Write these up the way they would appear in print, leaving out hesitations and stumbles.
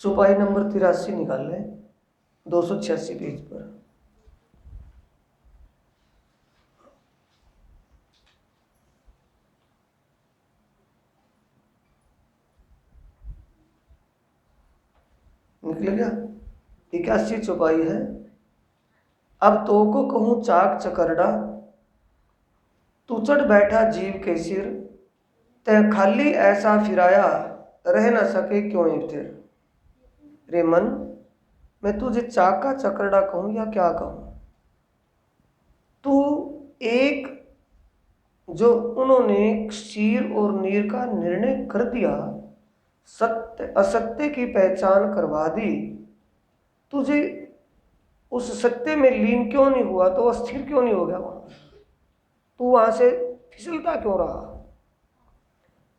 चौपाई नंबर 83 निकाल लें, 286 पेज पर। निकल गया? 81 चौपाई है। अब तो को कहूँ चाक चकरड़ा, तू चढ़ बैठा जीव के सिर, तय खाली ऐसा फिराया, रह न सके क्यों फिर। रे मन, मैं तुझे चाक का चकरड़ा कहूँ या क्या कहूँ? तू एक जो उन्होंने शीर और नीर का निर्णय कर दिया, सत्य असत्य की पहचान करवा दी, तुझे उस सत्य में लीन क्यों नहीं हुआ? तो अस्थिर क्यों नहीं हो गया वहां? तू वहां से फिसलता क्यों रहा?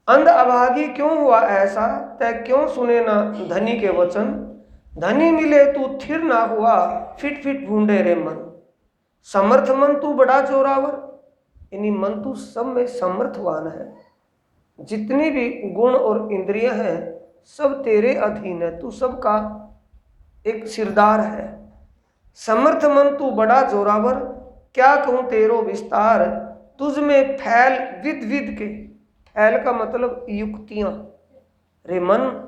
अंध अभागी क्यों हुआ ऐसा? तय क्यों सुने ना धनी के वचन? धनी मिले तू थिर ना हुआ, फिट फिट ढूंढे रे मन। समर्थ मन तू बड़ा जोरावर, यानी मन तू सब में समर्थवान है। जितनी भी गुण और इंद्रियां हैं सब तेरे अधीन है, तू सबका एक सिरदार है। समर्थ मन तू बड़ा जोरावर, क्या कहूं तेरो विस्तार। तुझ में फैल विद विद के, फैल का मतलब युक्तियां। रे मन,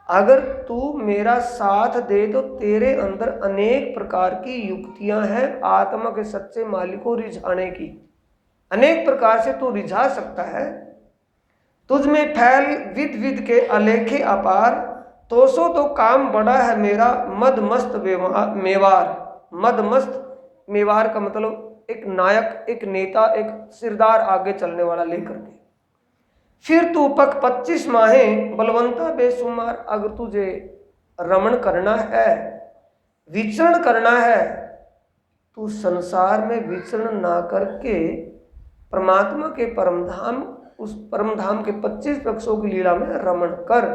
अगर तू मेरा साथ दे तो तेरे अंदर अनेक प्रकार की युक्तियां हैं आत्मा के सच्चे मालिक को रिझाने की। अनेक प्रकार से तू रिझा सकता है। तुझ में फैल विद विद के अलेखे अपार, तो सो तो काम बड़ा है मेरा मद मस्त मेवार। मद मस्त मेवार का मतलब एक नायक, एक नेता, एक सिरदार आगे चलने वाला लेकर के। फिर तू पक 25 माहें बलवंता बेसुमार। अगर तुझे रमण करना है, विचरण करना है, तू संसार में विचरण ना करके परमात्मा के परमधाम, उस परमधाम के 25 पक्षों की लीला में रमण कर,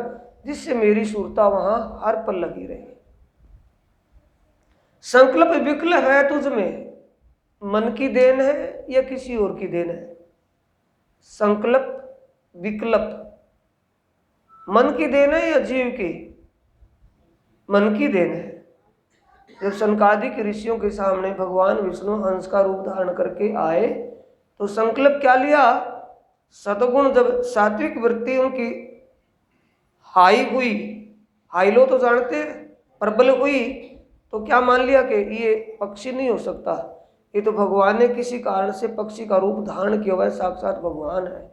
जिससे मेरी सुरता वहां हर पल लगी रहे। संकल्प विकल्प है तुझ में, मन की देन है या किसी और की देन है? संकल्प विकल्प मन की देन है या जीव की? मन की देन है। जब सनकादिक ऋषियों के सामने भगवान विष्णु हंस का रूप धारण करके आए तो संकल्प क्या लिया? सतगुण जब सात्विक वृत्ति उनकी हाई हुई, हाई लो तो जानते हैं, प्रबल हुई, तो क्या मान लिया कि ये पक्षी नहीं हो सकता, ये तो भगवान ने किसी कारण से पक्षी का रूप धारण किया हुआ है, साक्षात भगवान है।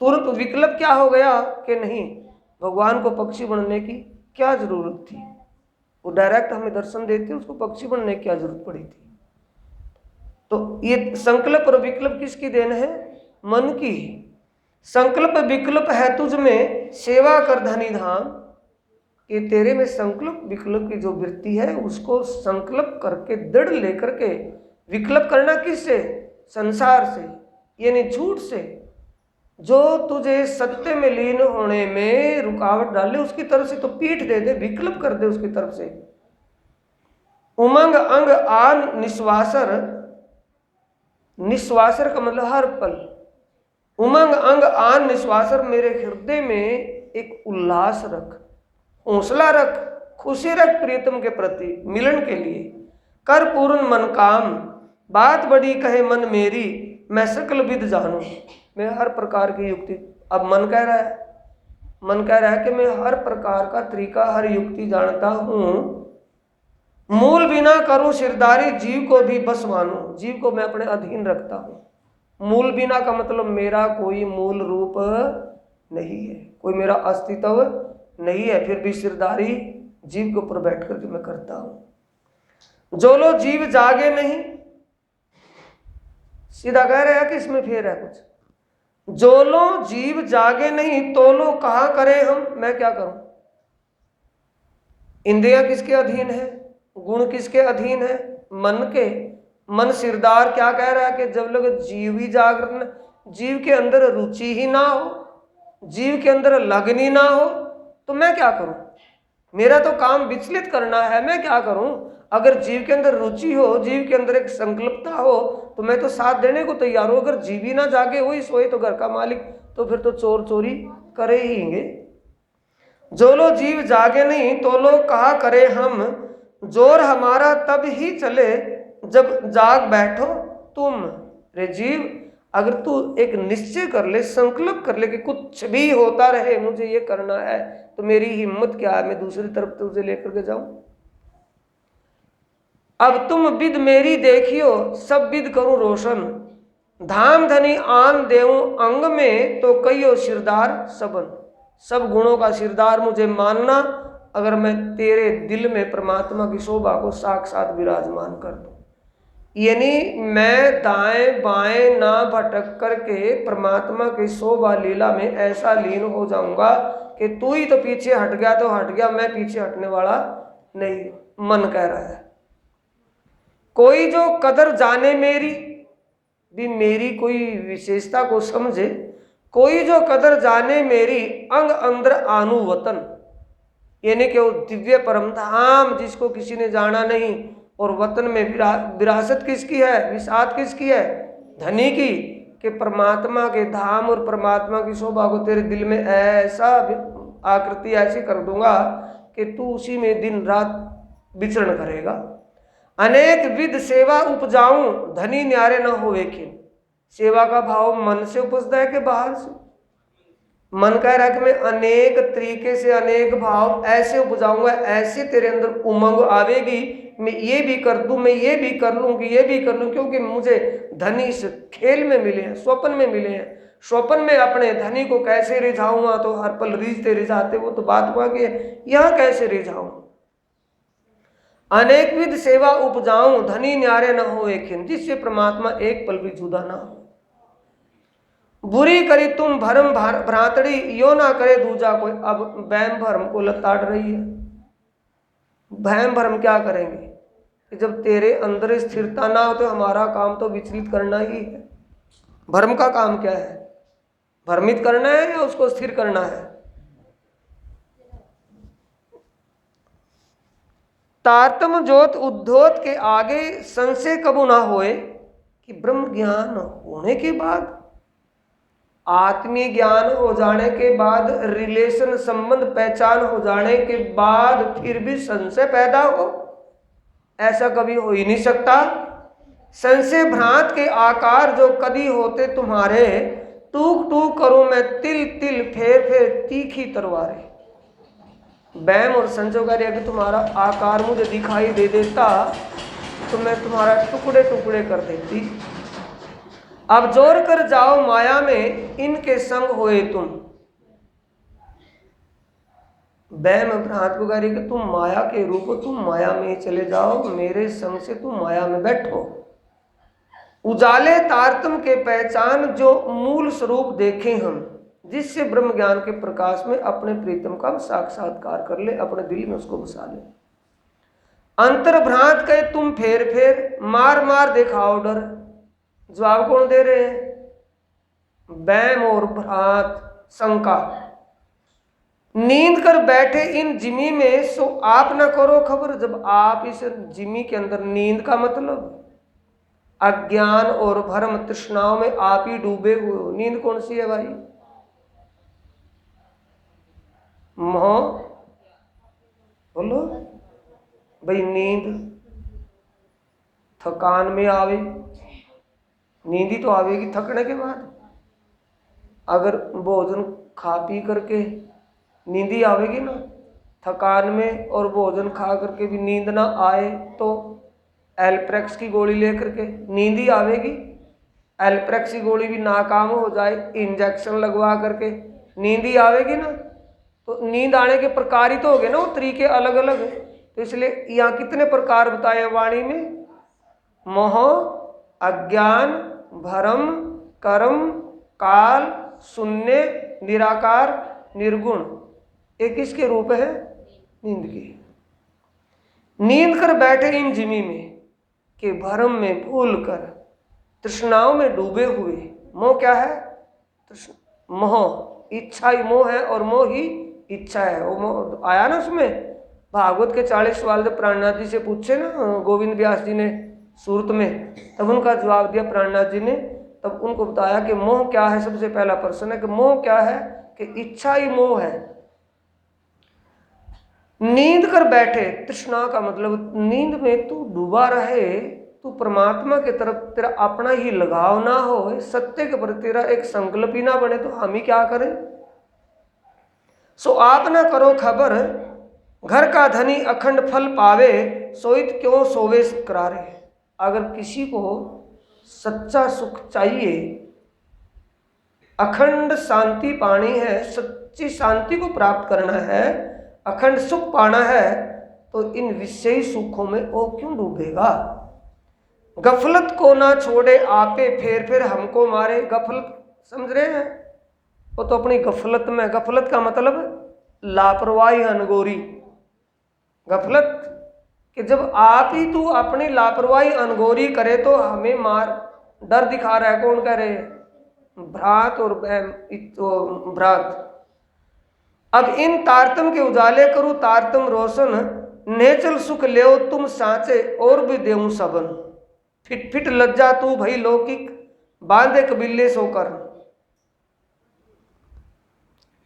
तुरंत विकल्प क्या हो गया कि नहीं, भगवान को पक्षी बनने की क्या जरूरत थी? वो डायरेक्ट हमें दर्शन देते, उसको पक्षी बनने की क्या जरूरत पड़ी थी? तो ये संकल्प और विकल्प किसकी देन है? मन की। संकल्प विकल्प है तुझ में, सेवा कर धनी धाम। कि तेरे में संकल्प विकल्प की जो वृत्ति है उसको संकल्प करके दृढ़ लेकर के, विकल्प करना किससे? संसार से, यानी झूठ से। जो तुझे सत्य में लीन होने में रुकावट डाले उसकी तरफ से तो पीठ दे दे, विकल्प कर दे उसकी तरफ से। उमंग अंग आन निश्वासर, निश्वासर का मतलब हर पल। उमंग अंग आन निश्वासर, मेरे हृदय में एक उल्लास रख, हौसला रख, खुशी रख प्रियतम के प्रति मिलन के लिए। कर पूर्ण मन काम, बात बड़ी कहे मन मेरी, मैं सकल विद जानूं। मैं हर प्रकार की युक्ति, अब मन कह रहा है, मन कह रहा है कि मैं हर प्रकार का तरीका, हर युक्ति जानता हूं। मूल बिना करूं सिरदारी, जीव को भी बस मानूं। जीव को मैं अपने अधीन रखता हूं। मूल बिना का मतलब मेरा कोई मूल रूप नहीं है, कोई मेरा अस्तित्व नहीं है, फिर भी सिरदारी जीव के ऊपर बैठ करके मैं करता हूं। जो लो जीव जागे नहीं, सीधा कह रहे हैं कि इसमें फेर है कुछ। जो लो जीव जागे नहीं, तो लो कहा करें हम, मैं क्या करूं? इंद्रियां किसके अधीन है? गुण किसके अधीन है? मन के। मन सिरदार क्या कह रहा है कि जब लोग जीव ही जागरण, जीव के अंदर रुचि ही ना हो, जीव के अंदर लगनी ना हो, तो मैं क्या करूं? मेरा तो काम विचलित करना है, मैं क्या करूं? अगर जीव के अंदर रुचि हो, जीव के अंदर एक संकल्पता हो, तो मैं तो साथ देने को तैयार हूं। अगर जीव ही ना जागे, वही सोए तो घर का मालिक, तो फिर तो चोर चोरी करे ही। जो लो जीव जागे नहीं तो लो कहा करे हम, जोर हमारा तब ही चले जब जाग बैठो तुम। रे जीव, अगर तू एक निश्चय कर ले, संकल्प कर ले कि कुछ भी होता रहे मुझे ये करना है, तो मेरी हिम्मत क्या है, मैं दूसरी तरफ तुझे लेकर के जाऊं। अब तुम विद मेरी देखियो, सब विद करूं रोशन, धाम धनी आन देऊं अंग में, तो कहियो सिरदार सबन। सब गुणों का सिरदार मुझे मानना, अगर मैं तेरे दिल में परमात्मा की शोभा को साक्षात विराजमान कर दूं। यानी मैं दाएं बाएं ना भटक करके परमात्मा की शोभा लीला में ऐसा लीन हो जाऊंगा कि तू ही तो पीछे हट गया तो हट गया, मैं पीछे हटने वाला नहीं। मन कह रहा है कोई जो कदर जाने मेरी, भी मेरी कोई विशेषता को समझे, कोई जो कदर जाने मेरी, अंग अंदर आनु वतन, यानी कि वो दिव्य परम धाम जिसको किसी ने जाना नहीं, और वतन में विरासत किसकी है, विसात किसकी है, धनी की, कि परमात्मा के धाम और परमात्मा की शोभा को तेरे दिल में ऐसा आकृति ऐसी कर दूंगा कि तू उसी में दिन रात विचरण करेगा। अनेक विध सेवा उपजाऊं, धनी न्यारे न होवे खिन। सेवा का भाव मन से उपजता है कि बाहर से? मन कह रहा है कि मैं अनेक तरीके से अनेक भाव ऐसे उपजाऊंगा, ऐसे तेरे अंदर उमंग आवेगी, मैं ये भी कर दूं, मैं ये भी कर लूंगी, ये भी कर लूं, क्योंकि मुझे धनी इस खेल में मिले हैं, स्वप्न में मिले हैं। स्वप्न में अपने धनी को कैसे रिझाऊंगा, तो हर पल रिझते रिझाते वो तो बात हुआ कि यहां कैसे रिझाऊं। अनेक विध सेवा उपजाऊं, धनी न्यारे न हो एक हिन, जिससे परमात्मा एक पल भी जुदा ना हो। बुरी करी तुम भरम भ्रातड़ी, यो ना करे दूजा कोई। अब वहम भरम को लताड़ रही है। वहम भरम क्या करेंगे कि जब तेरे अंदर स्थिरता ना हो तो हमारा काम तो विचलित करना ही है। भरम का काम क्या है? भ्रमित करना है या उसको स्थिर करना है? तारतम ज्योत उद्धोत के आगे संशय कबू ना होए, कि ब्रह्म ज्ञान होने के बाद, आत्मीय ज्ञान हो जाने के बाद, रिलेशन संबंध पहचान हो जाने के बाद फिर भी संशय पैदा हो, ऐसा कभी हो ही नहीं सकता। संशय भ्रांत के आकार जो कदी होते तुम्हारे, टूक टूक करूं मैं तिल तिल फेर फेर तीखी तलवारें। वहम और संशय का कि तुम्हारा आकार मुझे दिखाई दे देता तो मैं तुम्हारा टुकड़े टुकड़े कर देती। अब जोर कर जाओ माया में, इनके संग होए तुम। वहम भ्रांत को कह रही कि तुम माया के रूप हो, तुम माया में चले जाओ, मेरे संग से तुम माया में बैठो। उजाले तारतम के पहचान जो मूल स्वरूप देखें हम, जिससे ब्रह्म ज्ञान के प्रकाश में अपने प्रीतम का साक्षात्कार कर ले, अपने दिल में उसको बसा ले। अंतर भ्रांत कहे तुम फेर फेर, मार मार दिखाओ डर। जवाब कौन दे रहे हैं? वहम और भ्रांत, शंका। नींद कर बैठे इन जिमी में, सो आप न करो खबर। जब आप इस जिमी के अंदर, नींद का मतलब अज्ञान और भ्रम तृष्णाओं में आप ही डूबे हुए हो। नींद कौन सी है भाई? मोह। बोलो भाई, नींद थकान में आवे, नींद ही तो आवेगी थकने के बाद। अगर भोजन खा पी करके नींद ही आवेगी ना थकान में, और भोजन खा करके भी नींद ना आए तो एल्प्रेक्स की गोली लेकर के नींद ही आवेगी। एल्प्रेक्स की गोली भी नाकाम हो जाए, इंजेक्शन लगवा करके नींद ही आवेगी ना। तो नींद आने के प्रकार ही तो हो गए ना, वो तरीके अलग अलग है। तो इसलिए यहाँ कितने प्रकार बताए वाणी में? मोह, अज्ञान, भरम, कर्म, काल, शून्य, निराकार, निर्गुण। ये किसके रूप है? नींद की। नींद कर बैठे इन जिमी में, के भरम में भूल कर तृष्णाओं में डूबे हुए। मोह क्या है? मोह इच्छा ही मोह है, और मोह ही इच्छा है। वो मोह आया ना उसमें भागवत के 40 सवाल जब प्राणनाथ जी से पूछे ना गोविंद व्यास जी ने सूरत में, तब उनका जवाब दिया प्राणनाथ जी ने। तब उनको बताया कि मोह क्या है। सबसे पहला प्रश्न है कि मोह क्या है? कि इच्छा ही मोह है। नींद कर बैठे, तृष्णा का मतलब नींद में तू डूबा रहे, तू परमात्मा की तरफ तेरा अपना ही लगाव ना हो, सत्य के प्रति तेरा एक संकल्प ही ना बने, तो हम ही क्या करें। सो आप ना करो खबर, घर का धनी अखंड फल पावे, सोइत क्यों सोवे करारे। अगर किसी को सच्चा सुख चाहिए, अखंड शांति पानी है, सच्ची शांति को प्राप्त करना है, अखंड सुख पाना है, तो इन विषयी सुखों में वो क्यों डूबेगा। गफलत को ना छोड़े आपे, फेर फेर हमको मारे। गफलत समझ रहे हैं, वो तो अपनी गफलत में, गफलत का मतलब लापरवाही अनगोरी। गफलत कि जब आप ही तू अपनी लापरवाही अनगोरी करे तो हमें मार, डर दिखा रहा है। कौन कह रहे हैं, भ्रात और भ्रात। अब इन तारतम के उजाले करूं तारतम रोशन, नेचल सुख ले तुम साँचे और भी देऊं सबन। फिट फिट लज्जा तू भई लौकिक, बांधे कबीले सोकर।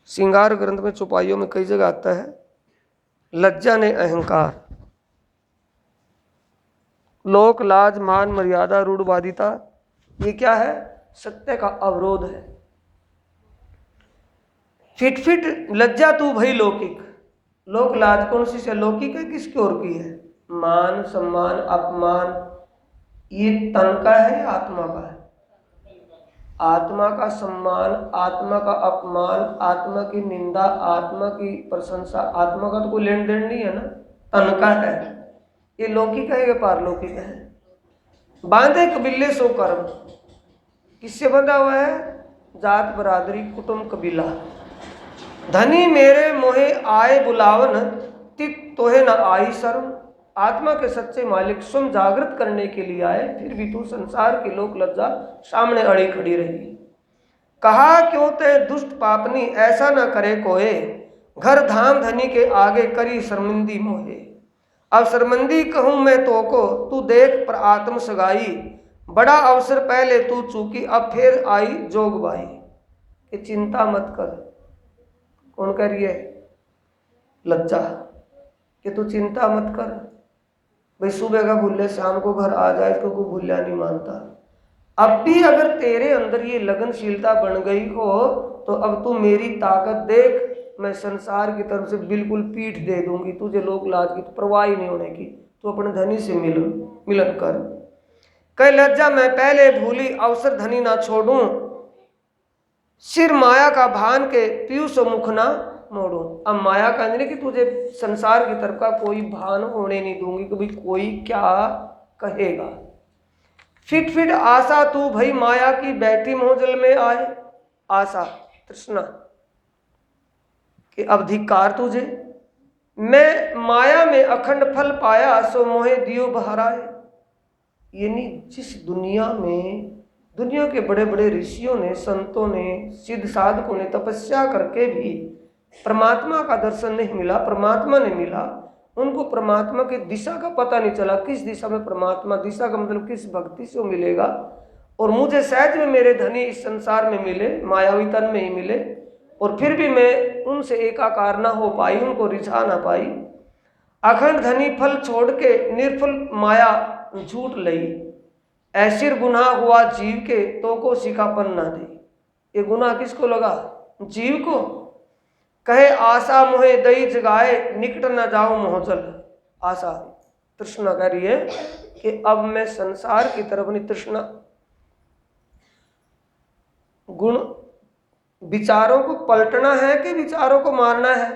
श्रृंगार ग्रंथ में चौपाइयों में कई जगह आता है, लज्जा ने अहंकार, लोक लाज मान मर्यादा रूढ़वादिता, ये क्या है, सत्य का अवरोध है। फिट फिट लज्जा तू भई लौकिक, लोक लाज कौन सी से लौकिक है, किसकी ओर की है। मान सम्मान अपमान ये तन का है या आत्मा का है। आत्मा का सम्मान, आत्मा का अपमान, आत्मा की निंदा, आत्मा की प्रशंसा, आत्मा का तो कोई लेन देन नहीं है ना, तन का है। ये लौकिक है या पारलौकिक है। बांधे कबीले सो कर्म, किससे बंधा हुआ है, जात बरादरी कुटुंब कबीला। धनी मेरे मोहे आए बुलावन, तित तोहे न आई शर्म। आत्मा के सच्चे मालिक स्वयं जागृत करने के लिए आए, फिर भी तू संसार की लोक लज्जा सामने अड़ी खड़ी रही। कहा क्यों ते दुष्ट पापनी, ऐसा न करे कोए, घर धाम धनी के आगे करी शर्मिंदी मोहे। अब शर्मिंदी कहूँ मैं तो को, तू देख पर आत्म सगाई, बड़ा अवसर पहले तू चूकी, अब फिर आई जोग बाई। कि चिंता मत कर। कौन कह रही है, लज्जा, कि तू चिंता मत कर भाई, सुबह का भूले शाम को घर आ जाए तो कोई भूलिया नहीं मानता। अब भी अगर तेरे अंदर ये लगनशीलता बन गई हो तो अब तू मेरी ताकत देख, मैं संसार की तरफ से बिल्कुल पीठ दे दूंगी, तुझे लोक लाज की तो परवाह ही नहीं होने की, तू अपने धनी से मिलन कर। कई लज्जा मैं पहले भूली, अवसर धनी ना छोड़ूं, सिर माया का भान के पीयूष मुख ना मोड़ो। अब माया का नहीं कि तुझे संसार की तरफ का कोई भान होने नहीं दूंगी कि भाई कोई क्या कहेगा। फिट फिट आशा तू भाई माया की, बैठी मोहजल में आए। आशा तृष्णा कि अब धिक्कार तुझे, मैं माया में अखंड फल पाया, सो मोहे दियो बहराए। यानी जिस दुनिया में दुनिया के बड़े बड़े ऋषियों ने, संतों ने, सिद्ध साधकों ने तपस्या करके भी परमात्मा का दर्शन नहीं मिला, परमात्मा नहीं मिला, उनको परमात्मा की दिशा का पता नहीं चला, किस दिशा में परमात्मा, दिशा का मतलब किस भक्ति से मिलेगा। और मुझे सहज में मेरे धनी इस संसार में मिले, मायावी तन में ही मिले, और फिर भी मैं उनसे एकाकार ना हो पाई, उनको रिझा ना पाई। अखंड धनी फल छोड़ के निर्फल माया झूठ लई, ऐसिर गुनाह हुआ जीव के, तो को सिखापन ना दे। ये गुनाह किसको लगा, जीव को। कहे आशा मोहे दई जगाए, निकट न जाऊं मोहजल। आशा तृष्णा कह रही है कि अब मैं संसार की तरफ नहीं, तृष्णा गुण, विचारों को पलटना है कि विचारों को मारना है,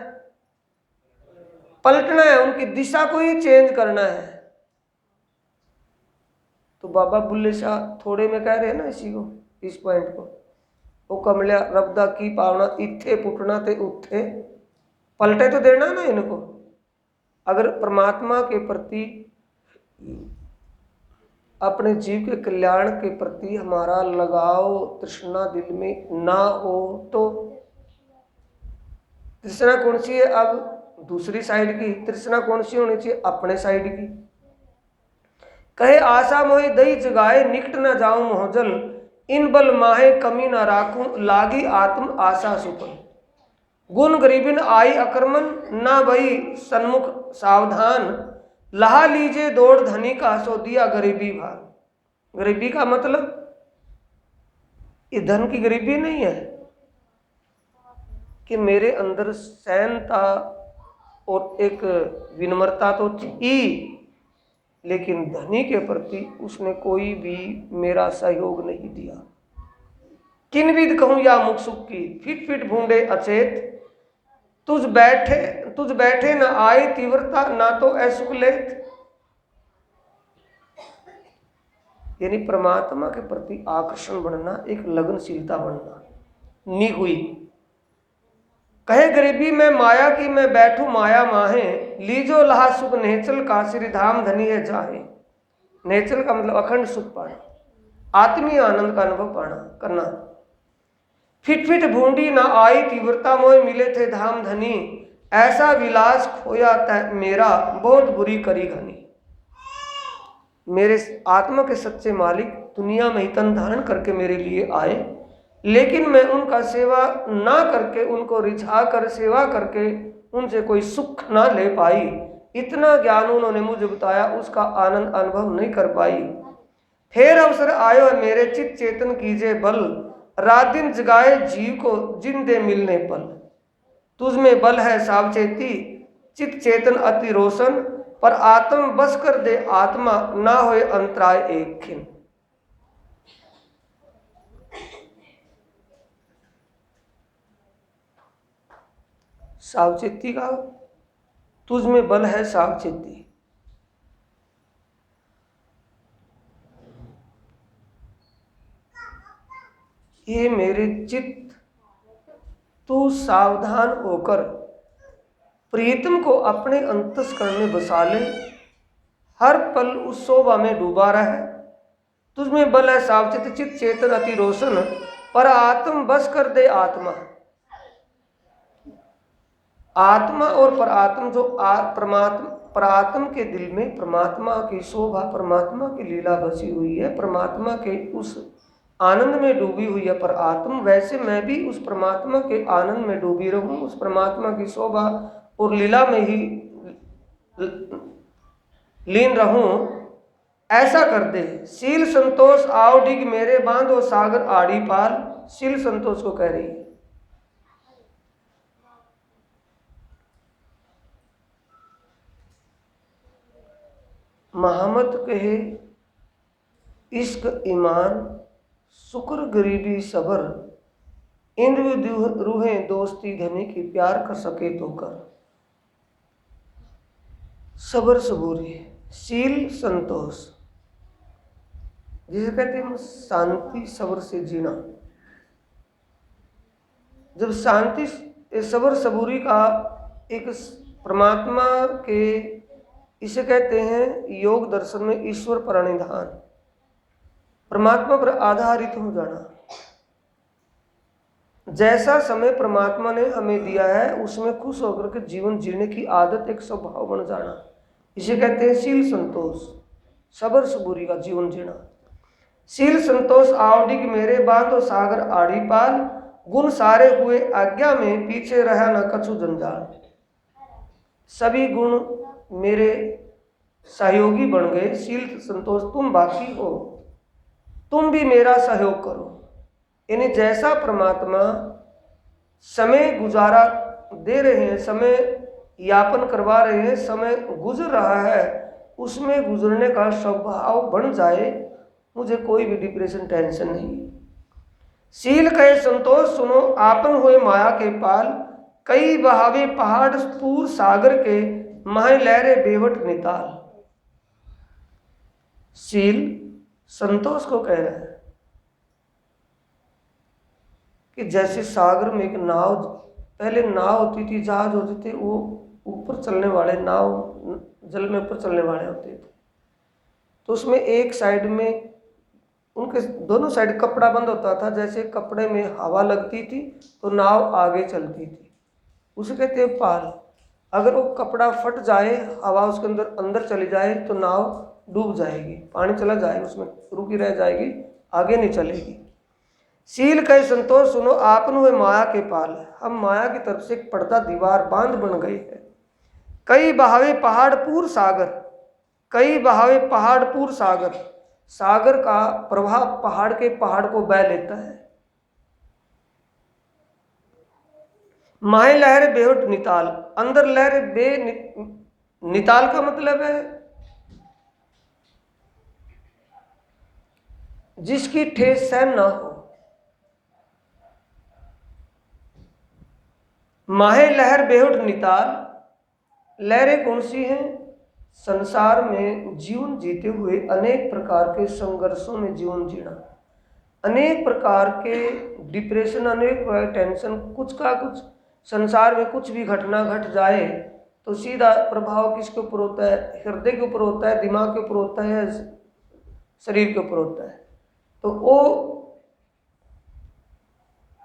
पलटना है, उनकी दिशा को ही चेंज करना है। तो बाबा बुल्ले शाह थोड़े में कह रहे हैं ना इसी को, इस पॉइंट को, वो कमलिया रबदा की पावना, इत्थे पुटना ते उत्थे, पलटे तो देना ना इनको। अगर परमात्मा के प्रति, अपने जीव के कल्याण के प्रति हमारा लगाव, तृष्णा दिल में ना हो तो तृष्णा कौन सी है, अब दूसरी साइड की तृष्णा कौन सी होनी चाहिए, अपने साइड की। कहे आशा मोहे दई जगाए, निकट न जाऊं मोहजल, इन बल माहे कमी न राखूं, लागी आत्म आशा सुपन। गुण गरीबिन आई अक्रमण, ना भई सन्मुख सावधान। लहा लीजे दौड़ धनी का, सो दिया गरीबी भार। गरीबी का मतलब ये धन की गरीबी नहीं है कि मेरे अंदर सहनता और एक विनम्रता तो थी, लेकिन धनी के प्रति उसने कोई भी मेरा सहयोग नहीं दिया। किन विद कहूं या मुख सुख की, फिट फिट भूंडे अचेत। तुझ बैठे न आए तीव्रता, ना तो असुख लेत। यानी परमात्मा के प्रति आकर्षण बढ़ना, एक लगनशीलता बढ़ना नी हुई। कहे गरीबी में माया की, मैं बैठू माया माहे। लीजो लहा सुख नेचल का, श्री धाम धनी है जाहे। नेचल का मतलब अखंड सुख पाना, आत्मीय आनंद का अनुभव पाना करना। फिट फिट भूंडी ना आई तीव्रता, मोय मिले थे धाम धनी। ऐसा विलास खोया तय मेरा, बहुत बुरी करी घनी। मेरे आत्मा के सच्चे मालिक दुनिया में ही तन धारण करके मेरे लिए आए, लेकिन मैं उनका सेवा ना करके, उनको रिझा कर सेवा करके उनसे कोई सुख ना ले पाई। इतना ज्ञान उन्होंने मुझे बताया, उसका आनंद अनुभव नहीं कर पाई। फिर अवसर आयो मेरे चित चेतन कीजे बल। रात दिन जगाए जीव को जिंदे मिलने पल। तुझमें बल है सावचेती, चित चेतन अति रोशन। पर आत्म बस कर दे आत्मा, ना होए अंतराय एक खिन। सावचेती का, तुझ में बल है सावचेती। ये मेरे चित्त, तू सावधान होकर प्रीतम को अपने अंतस्करण में बसा ले। हर पल उस शोभा में डूबा रहे। तुझमें बल है सावचेत, चित्त चेतन अति रोशन। पर आत्म बस कर दे आत्मा। आत्मा और परात्म, जो परमात्मा परात्म के दिल में परमात्मा की शोभा, परमात्मा की लीला बसी हुई है, परमात्मा के उस आनंद में डूबी हुई है पर आत्म। वैसे मैं भी उस परमात्मा के आनंद में डूबी रहूं, उस परमात्मा की शोभा और लीला में ही लीन रहूं, ऐसा कर दे। शील संतोष आओ डिग मेरे, बांधो सागर आड़ी पाल। शील संतोष को कह रही है। मोहम्मद कहे इश्क ईमान, शुक्र गरीबी सबर। इंद्र रूहें दोस्ती धनी की, प्यार कर सके तो कर। सबर सबूरी, शील संतोष, जिसे कहते हैं शांति सबर से जीना। जब शांति सबर सबूरी का एक परमात्मा के, इसे कहते हैं योग दर्शन में ईश्वर प्रणिधान, परमात्मा पर आधारित हो जाना। जैसा समय परमात्मा ने हमें दिया है उसमें खुश होकर के जीवन जीने की आदत, एक स्वभाव बन जाना, इसे कहते हैं शील संतोष, सबर सबूरी का जीवन जीना। शील संतोष आवडिग मेरे, बांधो सागर आड़ी पाल। गुण सारे हुए आज्ञा में, पीछे रहा न कछु जंजाल। सभी गुण मेरे सहयोगी बन गए। शील संतोष तुम बाकी हो, तुम भी मेरा सहयोग करो। यानी जैसा परमात्मा समय गुजारा दे रहे हैं, समय यापन करवा रहे हैं, समय गुजर रहा है, उसमें गुजरने का स्वभाव बन जाए, मुझे कोई भी डिप्रेशन टेंशन नहीं। शील कहे संतोष सुनो, आपन हुए माया के पाल। कई बहावे पहाड़ पूर सागर के, माहे लहरे बेवट निताल। शील संतोष को कह रहा है कि जैसे सागर में एक नाव, पहले नाव होती थी, जहाज होते थे, वो ऊपर चलने वाले नाव, जल में ऊपर चलने वाले होते थे, तो उसमें एक साइड में उनके दोनों साइड कपड़ा बंद होता था। जैसे कपड़े में हवा लगती थी तो नाव आगे चलती थी, उसे कहते हैं पाल। अगर वो कपड़ा फट जाए, हवा उसके अंदर चली जाए तो नाव डूब जाएगी, पानी चला जाएगा, उसमें रुकी रह जाएगी, आगे नहीं चलेगी। शील कहे संतोष सुनो आपन हुए माया के पाल। हम माया की तरफ से एक पर्दा दीवार बांध बन गई है। कई बहावे पहाड़पुर सागर, कई बहावे पहाड़पुर सागर, सागर का प्रभाव पहाड़ को बह लेता है। माहे लहर बेहोट निताल, अंदर लहर निताल का मतलब है जिसकी ठेस सहन ना हो। माहे लहर बेहोट निताल, लहरें कौन सी हैं? संसार में जीवन जीते हुए अनेक प्रकार के संघर्षों में जीवन जीना, अनेक प्रकार के डिप्रेशन, अनेक प्रकार के टेंशन, कुछ का कुछ संसार में कुछ भी घटना घट जाए तो सीधा प्रभाव किसके ऊपर होता है? हृदय के ऊपर होता है, दिमाग के ऊपर होता है, शरीर के ऊपर होता है। तो वो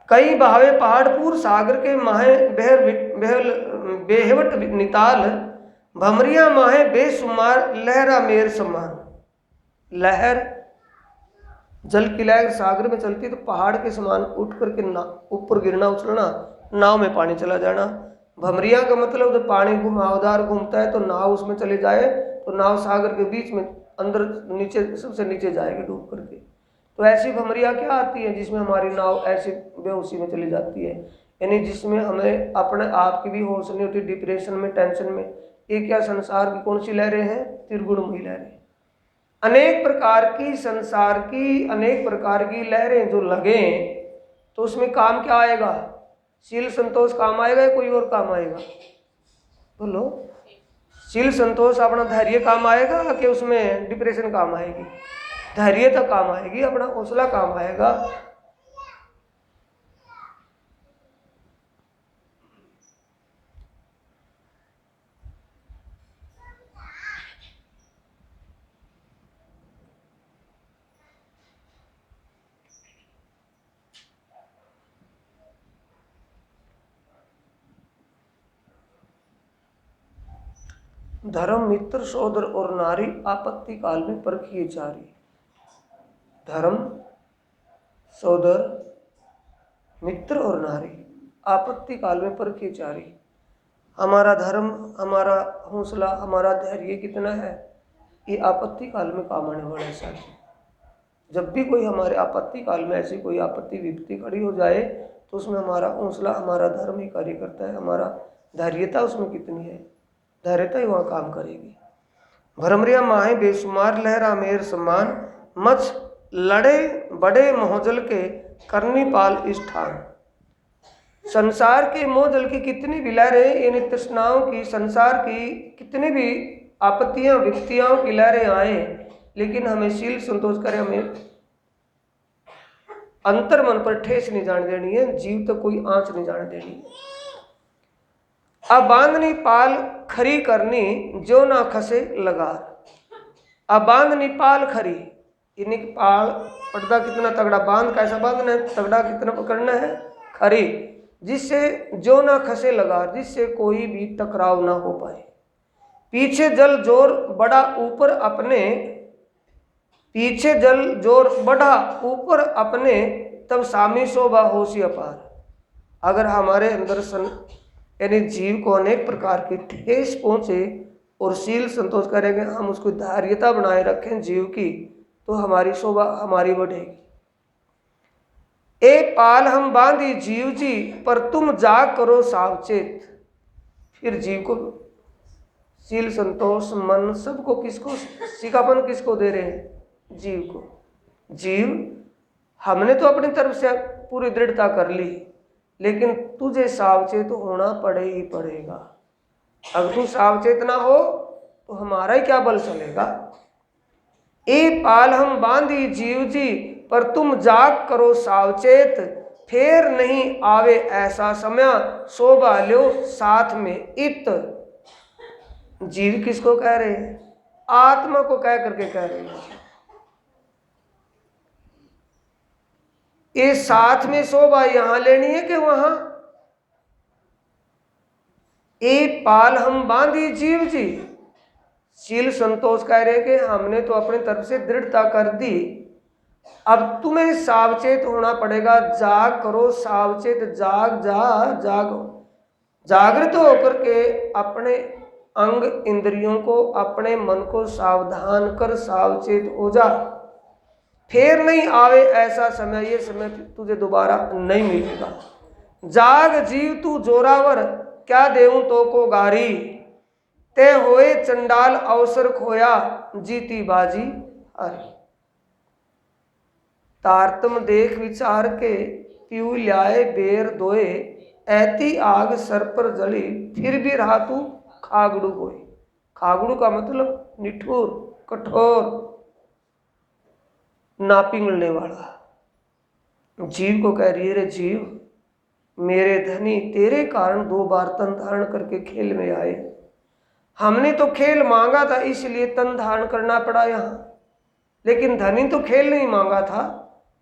कई बहावे पहाड़पुर सागर के माहे बेहवट निताल, भमरिया माहे बेसुमार लहरा मेर समान। लहर, जल की लहर सागर में चलती तो पहाड़ के समान उठ करके ऊपर गिरना, उछलना, नाव में पानी चला जाना। भमरिया का मतलब जब पानी घुमावदार घूमता है तो नाव उसमें चले जाए तो नाव सागर के बीच में अंदर नीचे सबसे नीचे जाएगी डूब करके। तो ऐसी भमरिया क्या आती है जिसमें हमारी नाव ऐसे बेहोशी में चली जाती है, यानी जिसमें हमें अपने आप की भी होश नहीं होती, डिप्रेशन में, टेंशन में। ये क्या संसार की कौन सी लहरें हैं? त्रिगुणमयी लहरें। अनेक प्रकार की संसार की अनेक प्रकार की लहरें जो लगे तो उसमें काम क्या आएगा? शील संतोष काम आएगा या कोई और काम आएगा? बोलो। शील संतोष अपना धैर्य काम आएगा कि उसमें डिप्रेशन काम आएगी? धैर्य तो काम आएगी, अपना हौसला काम आएगा। धर्म मित्र सोदर और नारी आपत्ति काल में परखिए चारी। धर्म, सोदर, मित्र और नारी आपत्ति काल में परखिए चारी। हमारा धर्म, हमारा हौसला, हमारा धैर्य कितना है, ये आपत्ति काल में काम आने वाला है साथी। जब भी कोई हमारे आपत्ति काल में ऐसी कोई आपत्ति विपत्ति खड़ी हो जाए तो उसमें हमारा हौसला, हमारा धर्म ही कार्य करता है। हमारा धैर्यता उसमें कितनी है, धैर्यता ही वहाँ काम करेगी। भरमरिया माहे बेशुमार लहरा मेर समान, मच लड़े बड़े मोहजल के करनी पाल स्थान। संसार के मोहजल की कितनी भी लहरें, इन तृष्णाओं की, संसार की कितनी भी आपत्तियां विपत्तियों की लहरें आए, लेकिन हमें शील संतोष करे, हमें अंतर मन पर ठेस नहीं जाने देनी है, जीव तक कोई आंच नहीं जाने देनी है। अब बांधनी पाल खरी करनी जो ना खसे लगार। अब बांधनी पाल खरी, यानी पाल पर्दा कितना तगड़ा बांध, कैसा बांधना है, तगड़ा कितना पकड़ना है, खरी, जिससे जो ना खसे लगार, जिससे कोई भी टकराव ना हो पाए। पीछे जल जोर बढ़ा ऊपर अपने, पीछे जल जोर बढ़ा ऊपर अपने, तब सामी शोभा होशी अपार। अगर हमारे अंदर यानी जीव को अनेक प्रकार की ठेस पहुंचे और शील संतोष करेंगे, हम उसको धार्यता बनाए रखें जीव की, तो हमारी शोभा हमारी बढ़ेगी। एक पाल हम बांधी जीव जी, पर तुम जाग करो सावचेत। फिर जीव को शील संतोष मन सबको किसको सिखापन किसको दे रहे हैं? जीव को। जीव, हमने तो अपनी तरफ से पूरी दृढ़ता कर ली, लेकिन तुझे सावचेत तो होना पड़े ही पड़ेगा। अगर तू सावचेत ना हो तो हमारा ही क्या बल चलेगा। ए पाल हम बांधी जीव जी, पर तुम जाग करो सावचेत, फेर नहीं आवे ऐसा समय, शोभा लो साथ में इत। जीव किसको कह रहे हैं? आत्मा को कह करके कह रहे हैं। ये साथ में शोभा यहां लेनी है कि वहां? एक पाल हम बांधी जीव जी, शील संतोष कह रहे कि हमने तो अपनी तरफ से दृढ़ता कर दी, अब तुम्हें सावचेत होना पड़ेगा। जाग करो, सावचेत, जाग जागो, जागृत होकर के अपने अंग इंद्रियों को, अपने मन को सावधान कर सावचेत हो जा। फिर नहीं आवे ऐसा समय, ये समय तुझे दोबारा नहीं मिलेगा। जाग जीव तू जोरावर, क्या देऊं तो को गारी, ते होए चंडाल अवसर खोया, जीती बाजी हारी। तारतम देख विचार के, पीऊ ल्याए बेर दोए, ऐती आग सर पर जली, फिर भी रहा तू खागड़ू कोई। खागड़ू का मतलब निठुर, कठोर, ना पिघलने वाला। जीव को कह रही है, रे जीव मेरे धनी, तेरे कारण 2 बार तन धारण करके खेल में आए। हमने तो खेल मांगा था इसलिए तन धारण करना पड़ा यहाँ, लेकिन धनी तो खेल नहीं मांगा था,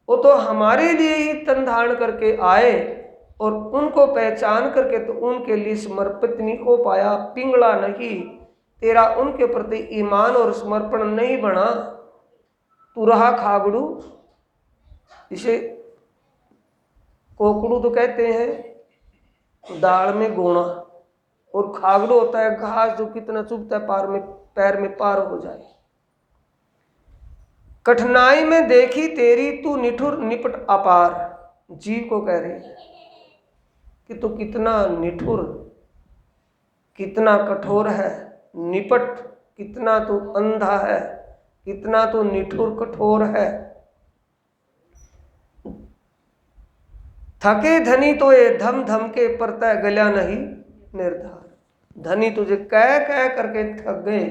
वो तो हमारे लिए ही तन धारण करके आए और उनको पहचान करके तो उनके लिए समर्पित नहीं हो पाया, पिंगला नहीं, तेरा उनके प्रति ईमान और समर्पण नहीं बना, तू रहा खागड़ू। इसे कोकड़ू तो कहते हैं दाल में गोना, और खागड़ू होता है घास जो कितना चुभता है पैर में पार हो जाए। कठिनाई में देखी तेरी तू निठुर निपट अपार। जीव को कह रहे कि तू कितना निठुर, कितना कठोर है, निपट कितना तू अंधा है, कितना तू निठुर कठोर है। थके धनी तो ये धम धम के परतः गल्या नहीं निर्धार। धनी तुझे कह कह करके थक गए,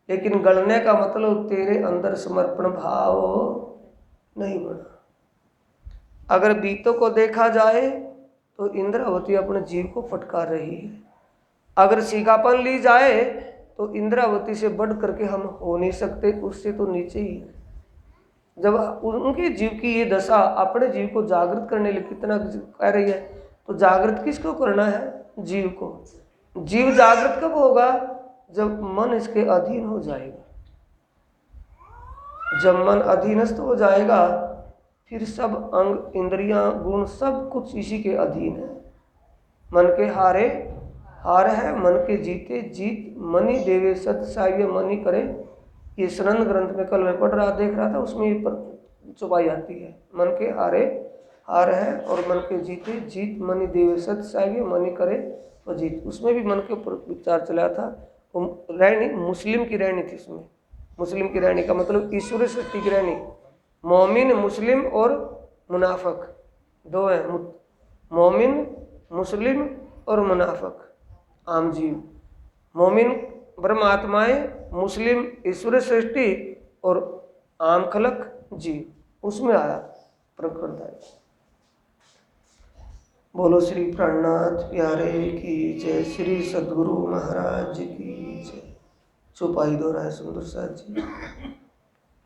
लेकिन गलने का मतलब तेरे अंदर समर्पण भाव नहीं बना। अगर बीतों को देखा जाए तो इंद्रावती अपने जीव को फटकार रही है। अगर सीखापन ली जाए तो इंद्रावती से बढ़ करके हम हो नहीं सकते, उससे तो नीचे ही है। जब उनके जीव की ये दशा अपने जीव को जागृत करने लिए कितना कह रही है, तो जागृत किसको करना है? जीव को। जीव जागृत कब होगा? जब मन इसके अधीन हो जाएगा। जब मन अधीनस्थ हो जाएगा फिर सब अंग इंद्रियां गुण सब कुछ इसी के अधीन है। मन के हारे हार है, मन के जीते जीत, मनि देवे सत साव्य मनि करे। ये सनंद ग्रंथ में कल मैं पढ़ रहा देख रहा था, उसमें ये चौपाई आती है। मन के हारे हार है और मन के जीते जीत, मनि देवे सत साव्य मनि करे और जीत। उसमें भी मन के ऊपर विचार चला था। रहनी मुस्लिम की रहनी थी इसमें। मुस्लिम की रहनी का मतलब ईश्वरी सृष्टि की रहनी। मोमिन मुस्लिम और मुनाफक दो हैं। मोमिन मुस्लिम और मुनाफक आम जीव। मोमिन ब्रह्म आत्माएं, मुस्लिम ईश्वरी सृष्टि और आम खलक जीव। उसमें आया प्रकृति। बोलो श्री प्राणनाथ प्यारे की जय, श्री सद्गुरु महाराज की जय। चौपाई दोहराए सुंदर साथ जी।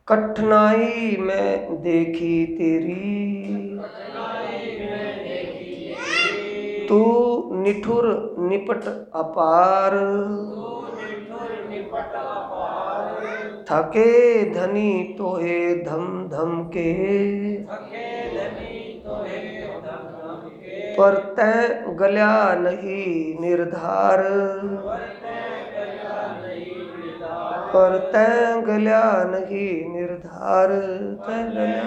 कठिनाई में देखी तेरी, तू निठुर निपट अपार, थके धनी तोहे धम धम के, पर तै गल्या नहीं निर्धार, पर तै गल्या नहीं निर्धार, तै गल्या।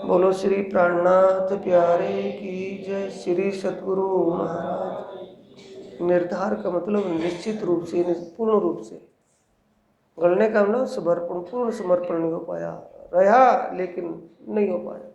बोलो श्री प्राणनाथ प्यारे की जय, श्री सद्गुरु महाराज। निर्धार का मतलब निश्चित रूप से, पूर्ण रूप से। गलने का मतलब समर्पण, पूर्ण समर्पण नहीं हो पाया, रहा लेकिन नहीं हो पाया।